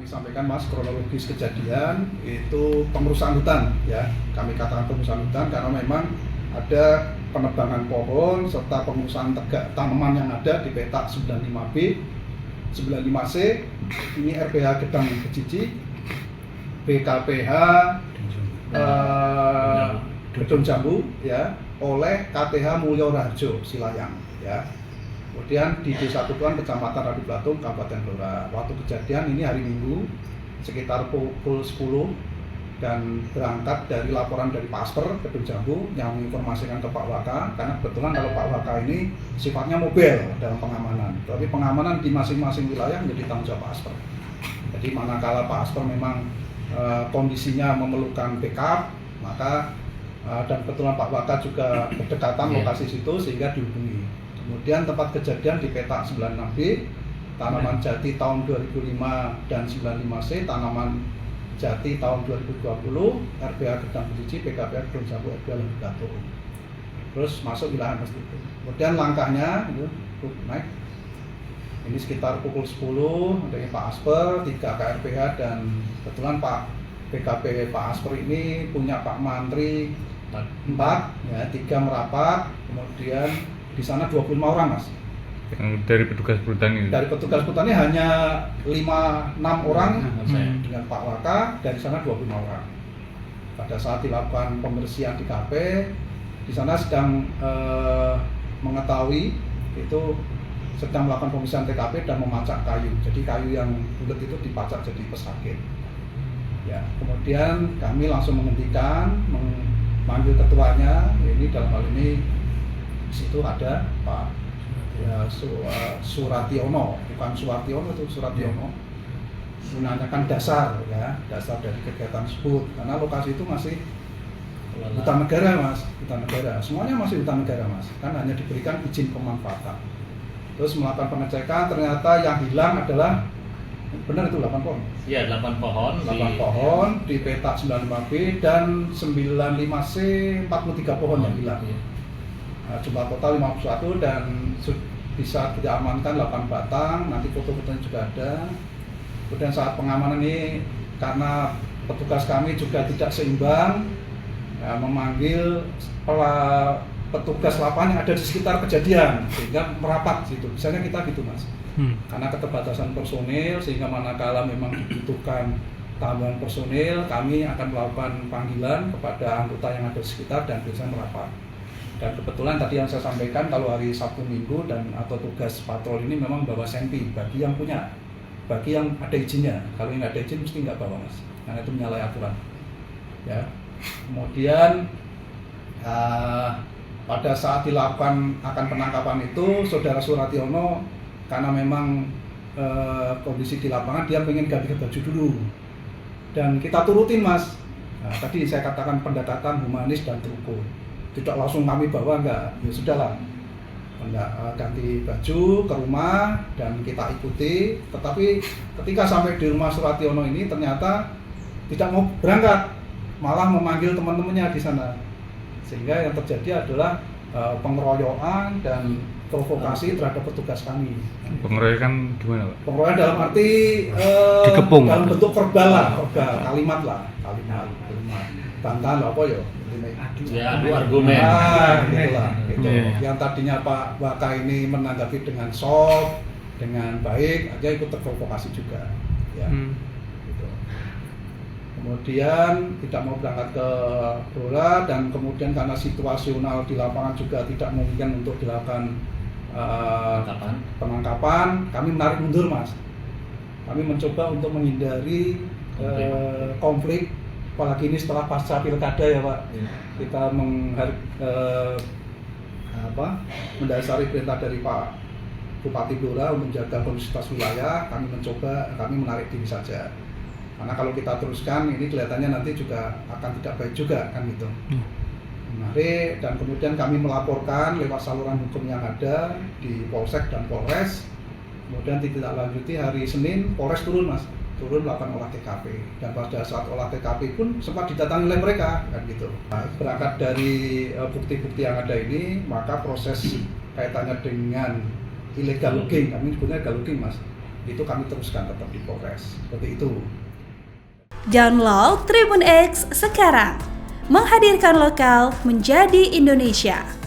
sampaikan Mas, kronologis kejadian itu pengerusakan hutan ya. Kami katakan pengerusakan hutan karena memang ada penebangan pohon serta pengerusakan tegak tanaman yang ada di petak 95B, 95C, ini RPH Gedang Becici, BKPH Gedung Jambu ya, oleh KTH Mulyo Raharjo Silayang ya. Kemudian di Desa Tutuan, Kecamatan Radu Blatung, Kabupaten Blora. Waktu kejadian ini hari Minggu sekitar pukul 10 dan berangkat dari laporan dari Pak Asper Gedung Jambu yang menginformasikan ke Pak Waka, karena kebetulan kalau Pak Waka ini sifatnya mobil dalam pengamanan, tapi pengamanan di masing-masing wilayah menjadi tanggung jawab Pak Asper. Jadi manakala Pak Asper memang kondisinya memerlukan backup, maka dan kebetulan Pak Waka juga berdekatan lokasi situ sehingga dihubungi. Kemudian tempat kejadian di petak 96B, tanaman jati tahun 2005 dan 95C, tanaman jati tahun 2020, RPH Gedang Becici, PKPR Gedung Jambu, RPH Lembu Batu. Terus masuk wilayah Mas itu. Kemudian langkahnya itu naik. Ini sekitar pukul 10, adanya Pak Asper, 3 KRPH dan kebetulan Pak PKP Pak Asper ini punya Pak Mantri 4, ya, 3 merapat, kemudian di sana 25 orang Mas. Dari petugas perhutani? Dari petugas perhutani hanya 5-6 orang dengan Pak Waka, dari sana 25 orang. Pada saat dilakukan pembersihan di KP, di sana sedang mengetahui itu sedang melakukan pembersihan TKP dan memacak kayu. Jadi kayu yang bulat itu dipacak jadi pesakit. Ya, kemudian kami langsung menghentikan, memanggil ketuanya. Ini dalam hal ini di situ ada Pak ya, Surationo, bukan Suwartiono, itu Surationo, menanyakan dasar ya, dasar dari kegiatan tersebut, karena lokasi itu masih hutan negara Mas, hutan negara, semuanya masih hutan negara Mas, kan hanya diberikan izin pemanfaatan. Terus melakukan pengecekan, ternyata yang hilang adalah benar itu 8 pohon. Iya, 8 pohon. 8 pohon di petak 95B dan 95C 43 pohon yang hilang. Jumlah total 51 dan bisa kita amankan 8 batang, nanti foto-fotonya juga ada. Kemudian saat pengamanan ini karena petugas kami juga tidak seimbang, ya, memanggil petugas lapangan yang ada di sekitar kejadian sehingga merapat situ. Misalnya kita gitu Mas. Karena keterbatasan personil sehingga manakala memang dibutuhkan tambahan personil, kami akan melakukan panggilan kepada anggota yang ada di sekitar dan biasanya merapat. Dan kebetulan tadi yang saya sampaikan kalau hari Sabtu Minggu dan atau tugas patroli ini memang bawa senpi bagi yang punya, bagi yang ada izinnya. Kalau yang nggak ada izin mesti nggak bawa Mas, karena itu menyalahi aturan. Ya. Kemudian pada saat dilakukan akan penangkapan itu, Saudara Surationo karena memang kondisi di lapangan dia pengen ganti baju dulu, dan kita turutin Mas. Nah, tadi saya katakan pendekatan humanis dan terukur. Tidak langsung kami bawa, enggak, ya sudahlah, enggak, ganti baju ke rumah dan kita ikuti. Tetapi ketika sampai di rumah Surationo ini ternyata tidak mau berangkat, malah memanggil teman-temannya di sana, sehingga yang terjadi adalah pengeroyokan dan provokasi terhadap petugas kami. Pengeroyokan gimana Pak? Pengeroyokan dalam arti dikepung dalam bentuk verbal lah, kalimat bantahan apa ya? Ya, adu argumen. Gitulah, gitu. Yang tadinya Pak Waka ini menanggapi dengan soft, dengan baik, aja ikut terprovokasi juga. Ya. Gitu. Kemudian tidak mau berangkat ke Blora dan kemudian karena situasional di lapangan juga tidak mungkin untuk dilakukan penangkapan, kami menarik mundur Mas. Kami mencoba untuk menghindari konflik. Apalagi ini setelah pasca pilkada ya Pak, kita mendasari perintah dari Pak Bupati Blora untuk menjaga kondusivitas wilayah, kami menarik diri saja. Karena kalau kita teruskan ini kelihatannya nanti juga akan tidak baik juga kan gitu. Menarik dan kemudian kami melaporkan lewat saluran hukum yang ada di Polsek dan Polres. Kemudian ditindaklanjuti hari Senin, Polres turun Mas. Turun melakukan olah TKP dan pada saat olah TKP pun sempat didatangi oleh mereka kan gitu. Nah, berangkat dari bukti-bukti yang ada ini, maka proses kaitannya dengan illegal logging, kami sebutnya illegal logging Mas, itu kami teruskan tetap di Polres. Seperti itu. Download Tribun X sekarang, menghadirkan lokal menjadi Indonesia.